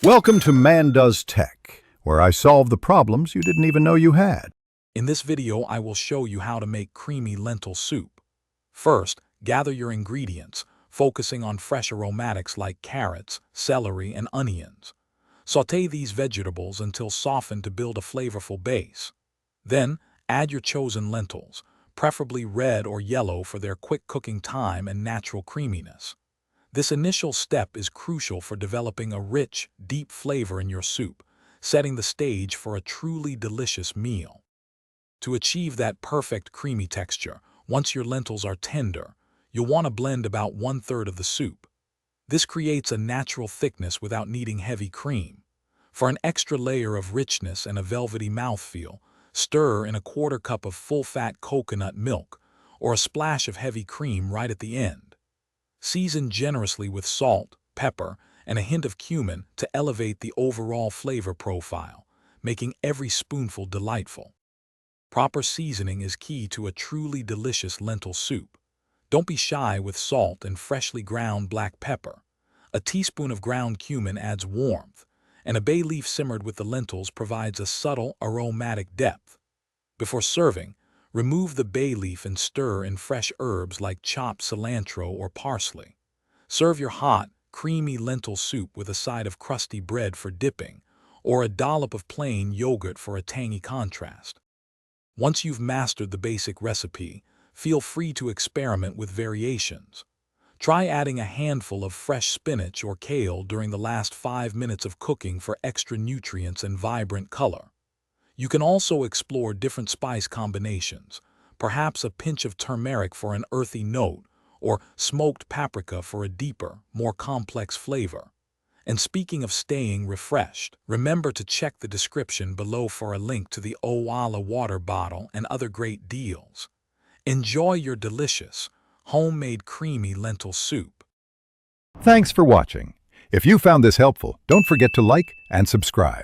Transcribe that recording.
Welcome to Man Does Tech, where I solve the problems you didn't even know you had. In this video, I will show you how to make creamy lentil soup. First, gather your ingredients, focusing on fresh aromatics like carrots, celery, and onions. Sauté these vegetables until softened to build a flavorful base. Then, add your chosen lentils, preferably red or yellow for their quick cooking time and natural creaminess. This initial step is crucial for developing a rich, deep flavor in your soup, setting the stage for a truly delicious meal. To achieve that perfect creamy texture, once your lentils are tender, you'll want to blend about 1/3 of the soup. This creates a natural thickness without needing heavy cream. For an extra layer of richness and a velvety mouthfeel, stir in a 1/4 cup of full-fat coconut milk or a splash of heavy cream right at the end. Season generously with salt, pepper, and a hint of cumin to elevate the overall flavor profile, making every spoonful delightful. Proper seasoning is key to a truly delicious lentil soup. Don't be shy with salt and freshly ground black pepper. A teaspoon of ground cumin adds warmth, and a bay leaf simmered with the lentils provides a subtle aromatic depth. Before serving, remove the bay leaf and stir in fresh herbs like chopped cilantro or parsley. Serve your hot, creamy lentil soup with a side of crusty bread for dipping, or a dollop of plain yogurt for a tangy contrast. Once you've mastered the basic recipe, feel free to experiment with variations. Try adding a handful of fresh spinach or kale during the last 5 minutes of cooking for extra nutrients and vibrant color. You can also explore different spice combinations, perhaps a pinch of turmeric for an earthy note, or smoked paprika for a deeper, more complex flavor. And speaking of staying refreshed, remember to check the description below for a link to the Owala water bottle and other great deals. Enjoy your delicious, homemade creamy lentil soup. Thanks for watching. If you found this helpful, don't forget to like and subscribe.